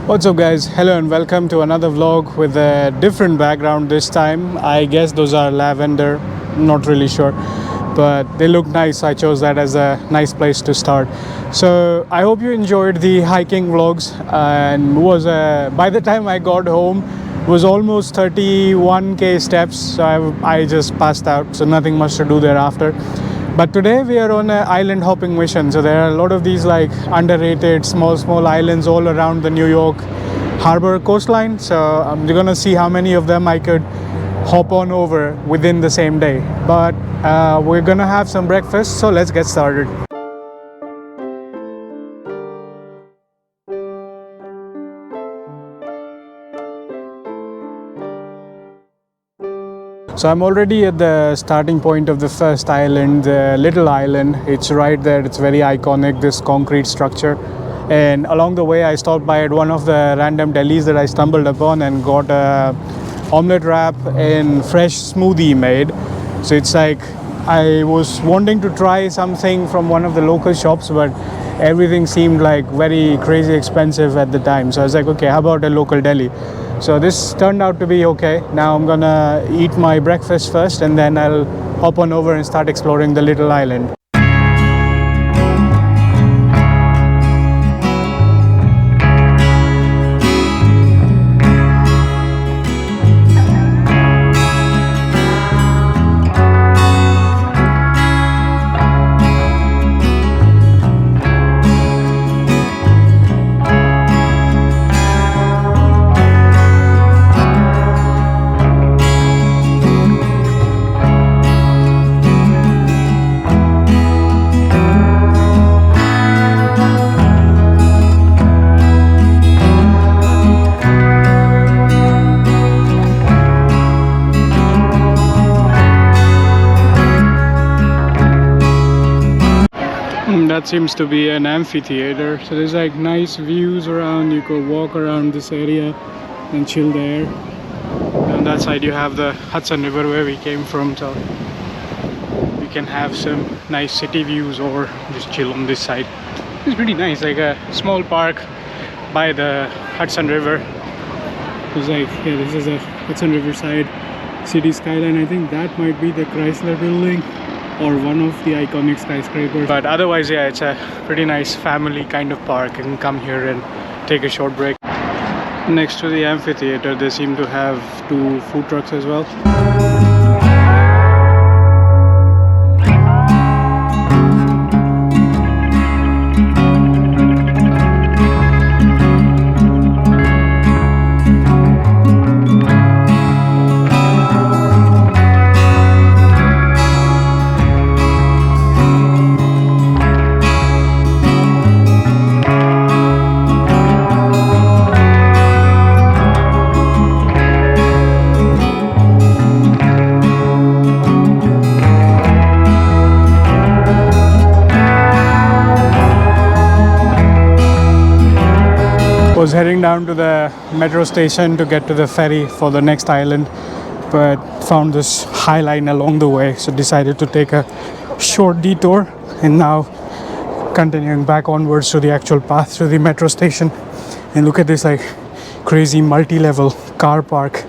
What's up guys, hello and welcome to another vlog with a different background this time. I guess those are lavender, not really sure, but they look nice. I chose that as a nice place to start. So I hope you enjoyed the hiking vlogs, and by the time I got home was almost 31k steps, so I just passed out, so nothing much to do thereafter. But today we are on an island hopping mission. So there are a lot of these like underrated small islands all around the New York harbor coastline. So I'm gonna see how many of them I could hop on over within the same day. But we're gonna have some breakfast, so let's get started. So I'm already at the starting point of the first island, the little island. It's right there. It's very iconic, this concrete structure. And along the way I stopped by at one of the random delis that I stumbled upon and got a omelette wrap and fresh smoothie made. So it's like I was wanting to try something from one of the local shops, but everything seemed like very crazy expensive at the time. So I was like, okay, how about a local deli? So this turned out to be okay. Now I'm gonna eat my breakfast first, and then I'll hop on over and start exploring the little island. That seems to be an amphitheater, so there's like nice views around. You could walk around this area and chill there. On that side you have the Hudson River where we came from, so you can have some nice city views or just chill on this side. It's pretty nice, like a small park by the Hudson River. It's like, yeah, this is a Hudson River side city skyline. I think that might be the Chrysler building or one of the iconic skyscrapers, but otherwise, yeah, it's a pretty nice family kind of park. You can come here and take a short break. Next to the amphitheater they seem to have 2 food trucks as well. Was heading down to the metro station to get to the ferry for the next island, but found this high line along the way, so decided to take a short detour, and now continuing back onwards to the actual path to the metro station. And look at this like crazy multi-level car park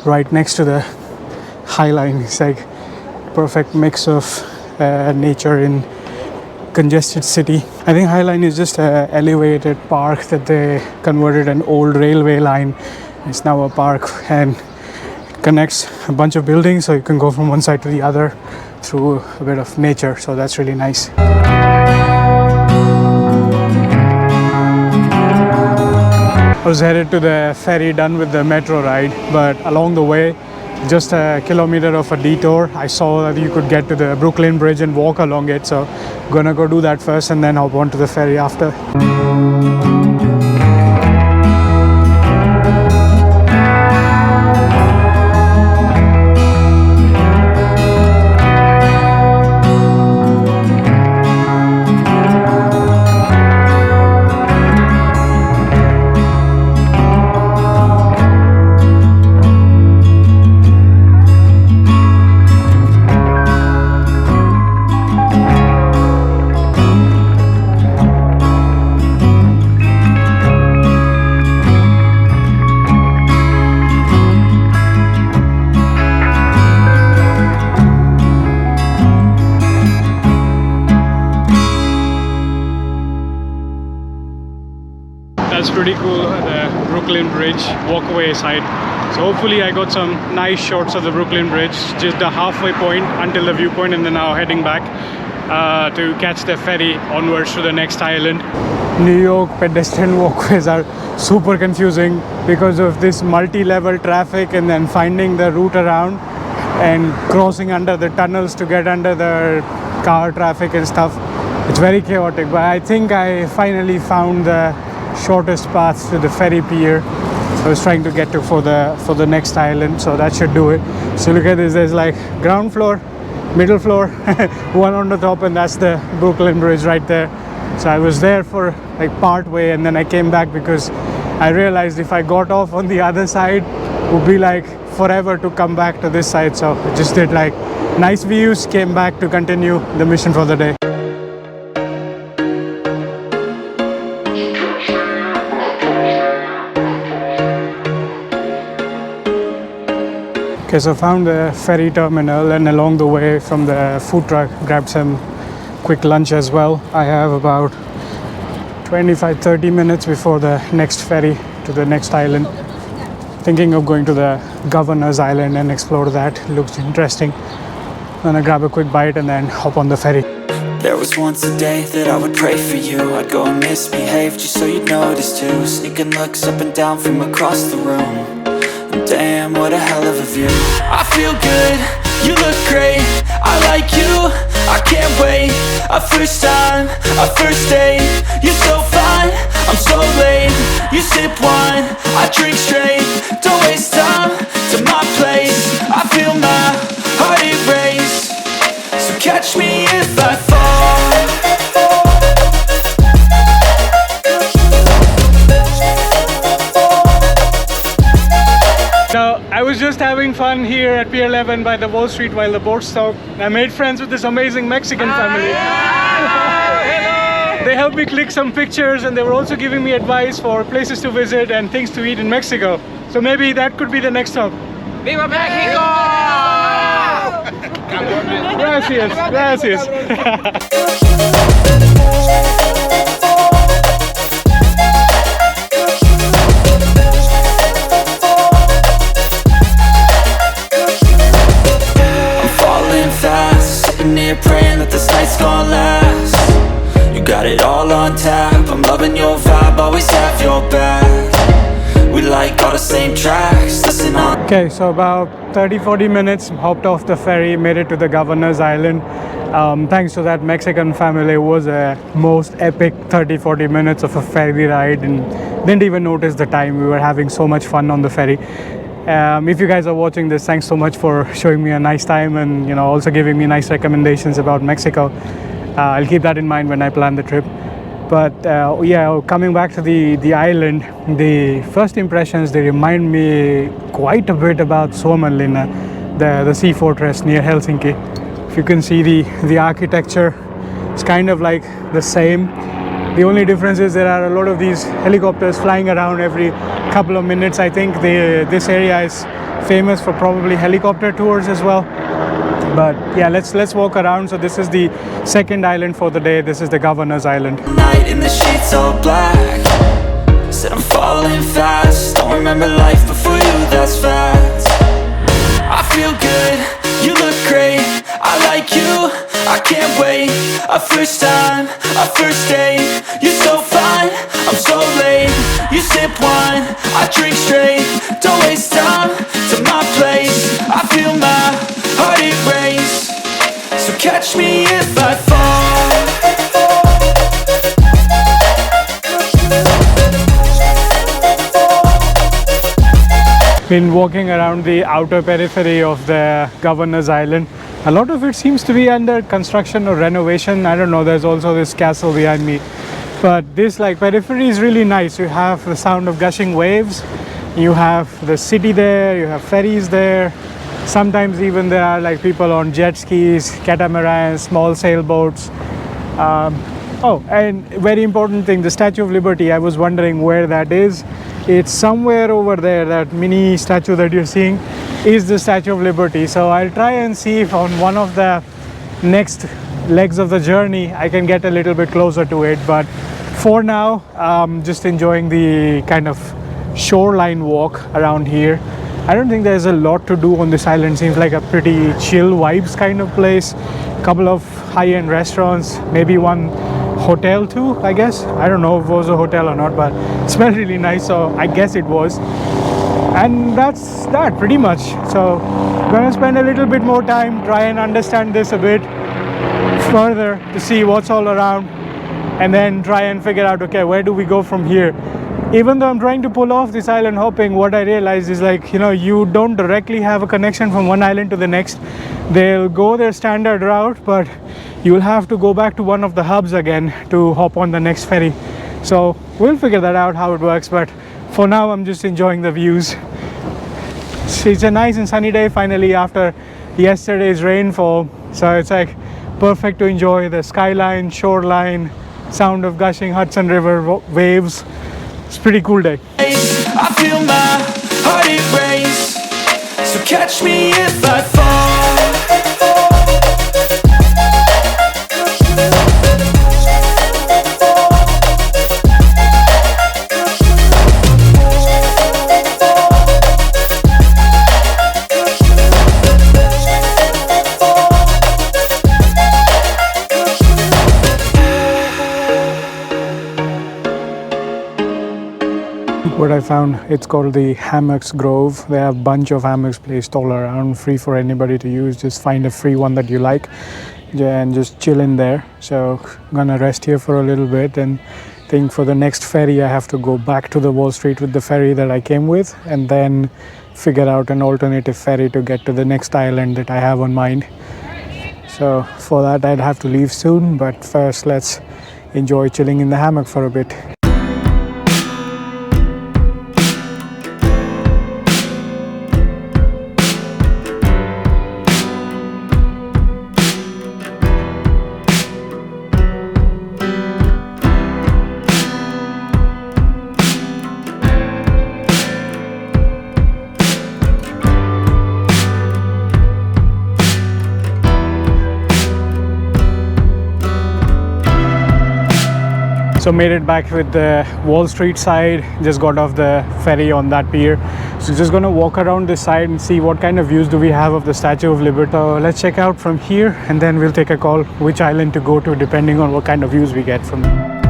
right next to the high line. It's like perfect mix of nature in congested city. I think High Line is just an elevated park that they converted an old railway line. It's now a park and connects a bunch of buildings, so you can go from one side to the other through a bit of nature. So that's really nice. I was headed to the ferry, done with the metro ride, but along the way, just a kilometer of a detour, I saw that you could get to the Brooklyn Bridge and walk along it, so gonna go do that first and then hop onto the ferry after. pretty cool, the Brooklyn Bridge walkway side. So hopefully I got some nice shots of the Brooklyn Bridge, just the halfway point until the viewpoint, and then now heading back to catch the ferry onwards to the next island. New York pedestrian walkways are super confusing because of this multi-level traffic and then finding the route around and crossing under the tunnels to get under the car traffic and stuff. It's very chaotic, but I think I finally found the shortest path to the ferry pier. I was trying to get to for the next island, so that should do it. So look at this, there's like ground floor, middle floor, one on the top, and that's the Brooklyn Bridge right there. So I was there for like part way, and then I came back because I realized if I got off on the other side, it would be like forever to come back to this side. So I just did like nice views, came back to continue the mission for the day. Okay, so I found the ferry terminal, and along the way from the food truck grabbed some quick lunch as well. I have about 25-30 minutes before the next ferry to the next island. Thinking of going to the Governor's Island and explore that. Looks interesting. I'm gonna grab a quick bite and then hop on the ferry. There was once a day that I would pray for you. I'd go and misbehave just so you'd notice too. Sneaking looks up and down from across the room. And damn, what a hell of a view. I feel good, you look great, I like you, I can't wait. A first time, a first date. You're so fine, I'm so late. You sip wine, I drink straight. Don't waste time to my place. I feel my heart erase. So catch me if I fall. Now, I was just having fun here at Pier 11 by the Wall Street while the boat stopped. I made friends with this amazing Mexican family. Hello. They helped me click some pictures, and they were also giving me advice for places to visit and things to eat in Mexico. So maybe that could be the next stop. ¡Viva México! Gracias, gracias. Praying that this night's gonna last. You got it all on tap. I'm loving your vibe, always have your back. We like all the same tracks. Listen on. Okay, so about 30-40 minutes, hopped off the ferry, made it to the Governor's Island. Thanks to that Mexican family, it was a most epic 30-40 minutes of a ferry ride, and didn't even notice the time. We were having so much fun on the ferry. If you guys are watching this, thanks so much for showing me a nice time and also giving me nice recommendations about Mexico. I'll keep that in mind when I plan the trip. But yeah, coming back to the island, the first impressions, they remind me quite a bit about Suomenlinna, the sea fortress near Helsinki. If you can see the architecture, it's kind of like the same. The only difference is there are a lot of these helicopters flying around every couple of minutes. I think this area is famous for probably helicopter tours as well. But yeah, let's walk around. So this is the second island for the day. This is the Governor's Island. Night in the sheets all black. Said I'm falling fast. Don't remember life before you, that's fact. I feel good, you look great, I like you, I can't wait. A first time, a first date. You're so fine, I'm so late. You sip wine, I drink straight. Don't waste time to my place. I feel my heart erase. So catch me if I fall. Been walking around the outer periphery of the Governor's Island. A lot of it seems to be under construction or renovation. I don't know, there's also this castle behind me. But this periphery is really nice. You have the sound of gushing waves. You have the city there, you have ferries there. Sometimes even there are people on jet skis, catamarans, small sailboats. Oh, and very important thing, the Statue of Liberty. I was wondering where that is. It's somewhere over there. That mini statue that you're seeing is the Statue of Liberty. So I'll try and see if on one of the next legs of the journey I can get a little bit closer to it. But For now, I'm just enjoying the kind of shoreline walk around here. I don't think there's a lot to do on this island. Seems like a pretty chill vibes kind of place. Couple of high-end restaurants, maybe one hotel too, I guess. I don't know if it was a hotel or not, but it smelled really nice, so I guess it was. And that's that pretty much. So I'm gonna spend a little bit more time, try and understand this a bit further to see what's all around, and then try and figure out, okay, where do we go from here? Even though I'm trying to pull off this island hopping, what I realized is, like, you know, you don't directly have a connection from one island to the next. They'll go their standard route, but you'll have to go back to one of the hubs again to hop on the next ferry. So we'll figure that out how it works, but for now I'm just enjoying the views. It's a nice and sunny day finally after yesterday's rainfall, so it's like perfect to enjoy the skyline, shoreline, sound of gushing Hudson River waves. It's a pretty cool day. I feel my heart erase, so catch me if I fall. What I found, it's called the Hammocks Grove. They have a bunch of hammocks placed all around, free for anybody to use. Just find a free one that you like and just chill in there. So I'm gonna rest here for a little bit, and think for the next ferry I have to go back to the Wall Street with the ferry that I came with, and then figure out an alternative ferry to get to the next island that I have on mind. So for that I'd have to leave soon, but first let's enjoy chilling in the hammock for a bit. So made it back with the Wall Street side, just got off the ferry on that pier. So just gonna walk around this side and see what kind of views do we have of the Statue of Liberty. So let's check out from here, and then we'll take a call which island to go to depending on what kind of views we get from there.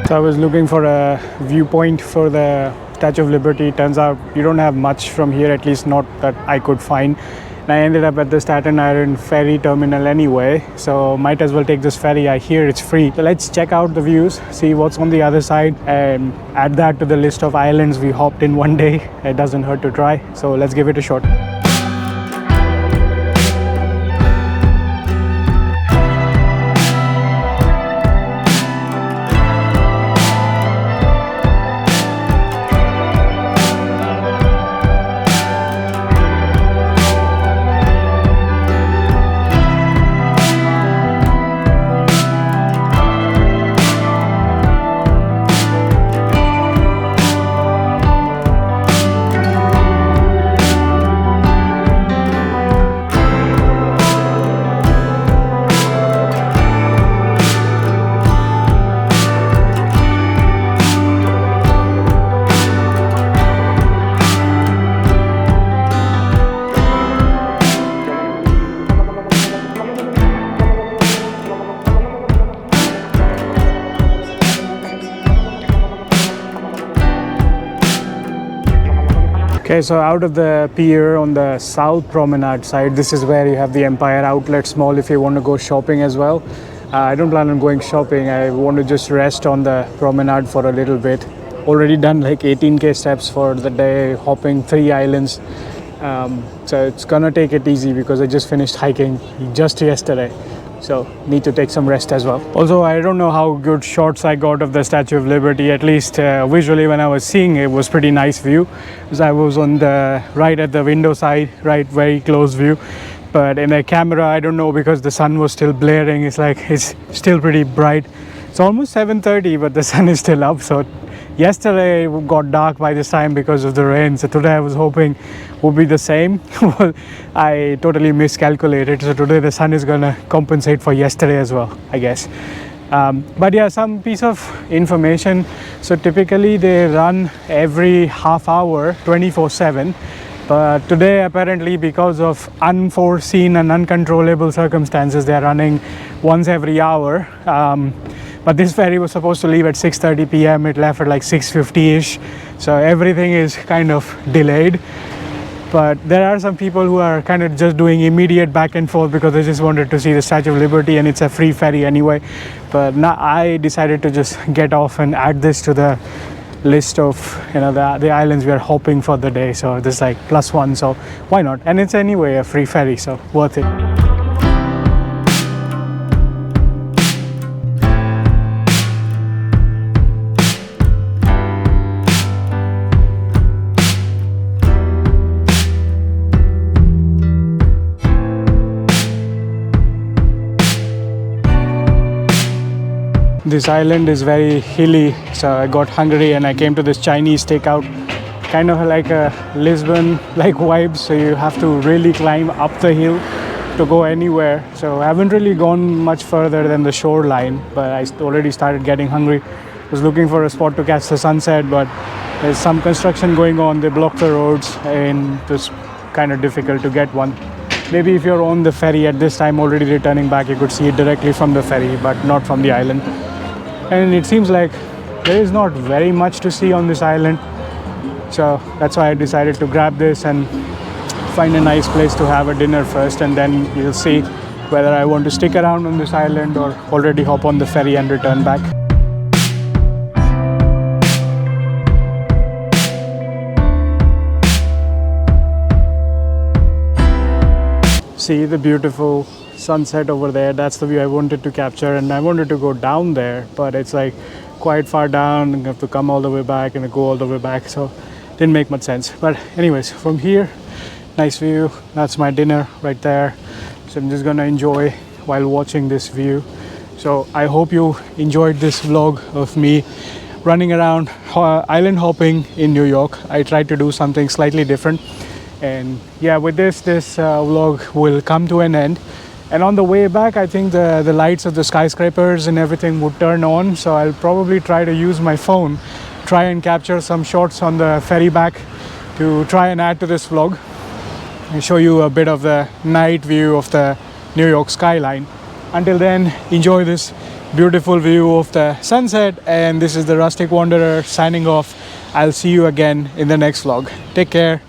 So I was looking for a viewpoint for the Statue of Liberty. Turns out you don't have much from here, at least not that I could find. And I ended up at the Staten Island ferry terminal anyway, so might as well take this ferry. I hear it's free. So let's check out the views, see what's on the other side, and add that to the list of islands we hopped in one day. It doesn't hurt to try, so let's give it a shot. Okay, so out of the pier on the South Promenade side, this is where you have the Empire Outlet Mall if you want to go shopping as well. I don't plan on going shopping. I want to just rest on the promenade for a little bit. Already done like 18k steps for the day, hopping 3 islands. So it's gonna take it easy because I just finished hiking just yesterday. So need to take some rest as well. Also, I don't know how good shots I got of the Statue of Liberty. At least visually when I was seeing it was pretty nice view, because I was on the right at the window side, right, very close view. But in the camera, I don't know, because the sun was still blaring. It's like it's still pretty bright. It's almost 7:30, but the sun is still up, so Yesterday it got dark by this time because of the rain, so today I was hoping would be the same. Well, I totally miscalculated, so today the sun is gonna compensate for yesterday as well, I guess. But yeah, some piece of information. So typically they run every half hour 24/7, but today apparently because of unforeseen and uncontrollable circumstances they are running once every hour. But this ferry was supposed to leave at 6:30 p.m. It left at like 6:50ish, so everything is kind of delayed. But there are some people who are kind of just doing immediate back and forth because they just wanted to see the Statue of Liberty, and it's a free ferry anyway. But now I decided to just get off and add this to the list of, you know, the islands we are hoping for the day. So this is like +1, so why not? And it's anyway a free ferry, so worth it. This island is very hilly, so I got hungry and I came to this Chinese takeout, kind of like a Lisbon like vibes, so you have to really climb up the hill to go anywhere. So I haven't really gone much further than the shoreline, but I already started getting hungry. Was looking for a spot to catch the sunset, but there's some construction going on. They block the roads and it's kind of difficult to get one. Maybe if you're on the ferry at this time already returning back, you could see it directly from the ferry, but not from the island. And it seems like there is not very much to see on this island, so that's why I decided to grab this and find a nice place to have a dinner first, and then we'll see whether I want to stick around on this island or already hop on the ferry and return back. See the beautiful sunset over there. That's the view I wanted to capture, and I wanted to go down there, but it's like quite far down and you have to come all the way back and go all the way back, so didn't make much sense. But anyways, from here, nice view. That's my dinner right there, so I'm just gonna enjoy while watching this view. So I hope you enjoyed this vlog of me running around island hopping in New York. I tried to do something slightly different, and yeah, with this vlog will come to an end. And on the way back, I think the lights of the skyscrapers and everything would turn on, so I'll probably try to use my phone, try and capture some shots on the ferry back to try and add to this vlog and show you a bit of the night view of the New York skyline. Until then, enjoy this beautiful view of the sunset, and this is the Rustic Wanderer signing off. I'll see you again in the next vlog. Take care.